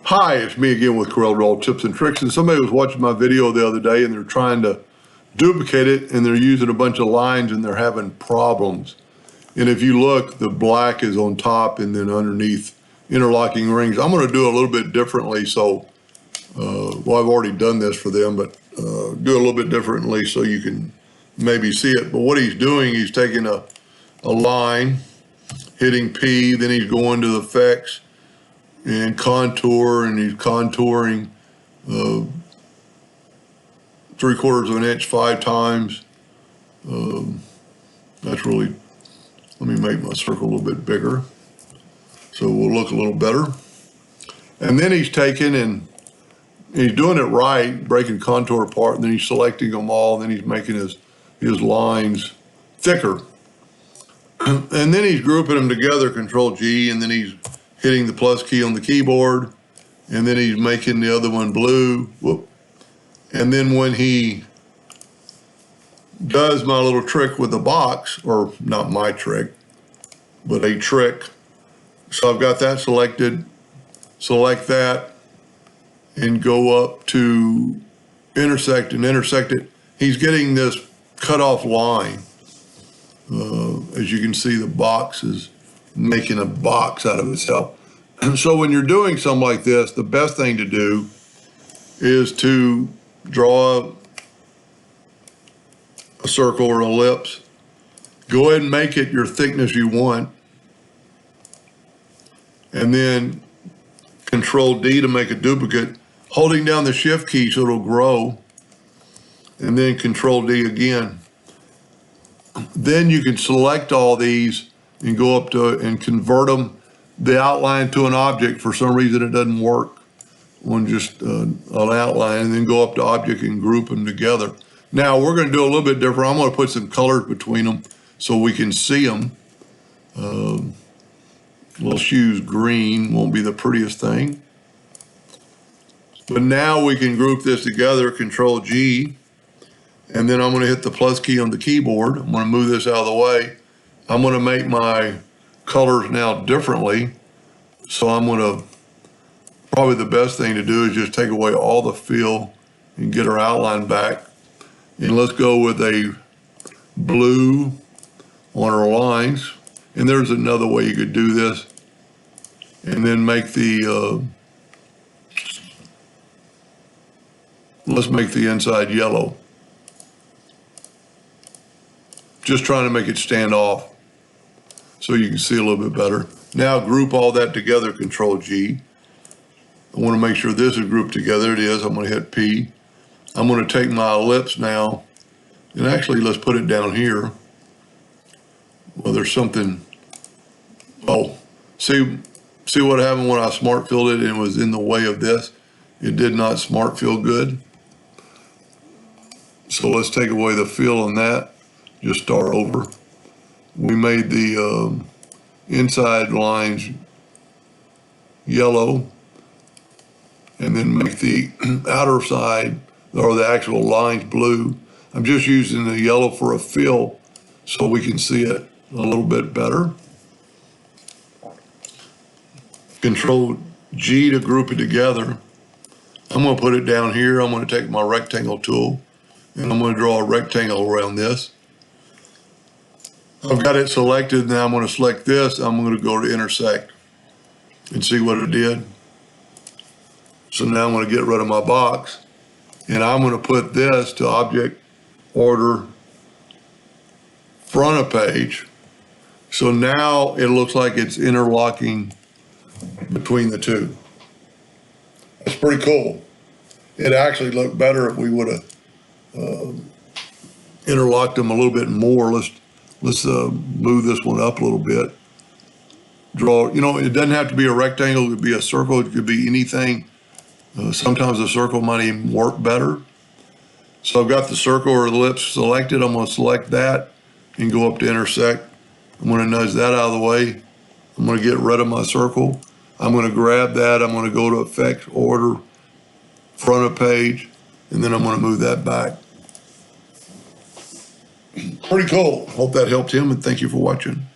Hi, it's me again with Corel Tips and Tricks. And somebody was watching my video the other day and they're trying to duplicate it and they're using a bunch of lines and they're having problems. And if you look, the black is on top and then underneath interlocking rings. I'm going to do a little bit differently. So, well, I've already done this for them, but do it a little bit differently so you can maybe see it. But what he's doing, he's taking a line, hitting P, then he's going to the effects and contour, and he's contouring 3/4 of an inch 5 times. That's really, let me make my circle a little bit bigger so we'll look a little better. And then he's taking and he's doing it right, breaking contour apart, and then he's selecting them all, and then he's making his lines thicker. And then he's grouping them together, Control G, and then he's hitting the plus key on the keyboard, and then he's making the other one blue. Whoop. And then when he does my little trick with the box, or not my trick, but a trick, so I've got that selected, select that, and go up to intersect and intersect it. He's getting this cutoff line. As you can see, the box is making a box out of itself. And so when you're doing something like this, the best thing to do is to draw a circle or an ellipse. Go ahead and make it your thickness you want. And then Control D to make a duplicate, holding down the Shift key so it'll grow. And then Control D again. Then you can select all these and go up to and convert them, the outline to an object. For some reason it doesn't work on just an outline, and then go up to object and group them together. Now we're going to do a little bit different. I'm going to put some colors between them so we can see them. We'll choose green, won't be the prettiest thing. But now we can group this together, Control G. And then I'm going to hit the plus key on the keyboard. I'm going to move this out of the way. I'm going to make my colors now differently. So I'm going to, probably the best thing to do is just take away all the fill and get our outline back. And let's go with a blue on our lines. And there's another way you could do this. And then make the, let's make the inside yellow. Just trying to make it stand off so you can see a little bit better. Now group all that together, Control G. I want to make sure this is grouped together. It is. I'm going to hit P. I'm going to take my ellipse now, and actually let's put it down here. Well, there's something, oh, see what happened when I smart filled it and it was in the way of this? It did not smart fill good. So let's take away the fill on that. Just start over. We made the inside lines yellow, and then make the outer side, or the actual lines, blue. I'm just using the yellow for a fill so we can see it a little bit better. Control G to group it together. I'm going to put it down here. I'm going to take my rectangle tool and I'm going to draw a rectangle around this. I've got it selected. Now I'm going to select this. I'm going to go to intersect and see what it did. So now I'm going to get rid of my box, and I'm going to put this to object, order, front of page. So now it looks like it's interlocking between the two. That's pretty cool. It actually looked better if we would have interlocked them a little bit more. Let's move this one up a little bit. Draw, you know, it doesn't have to be a rectangle. It could be a circle. It could be anything. Sometimes a circle might even work better. So I've got the circle or ellipse selected. I'm going to select that and go up to intersect. I'm going to nudge that out of the way. I'm going to get rid of my circle. I'm going to grab that. I'm going to go to effects, order, front of page, and then I'm going to move that back. Pretty cool. Hope that helped him, and thank you for watching.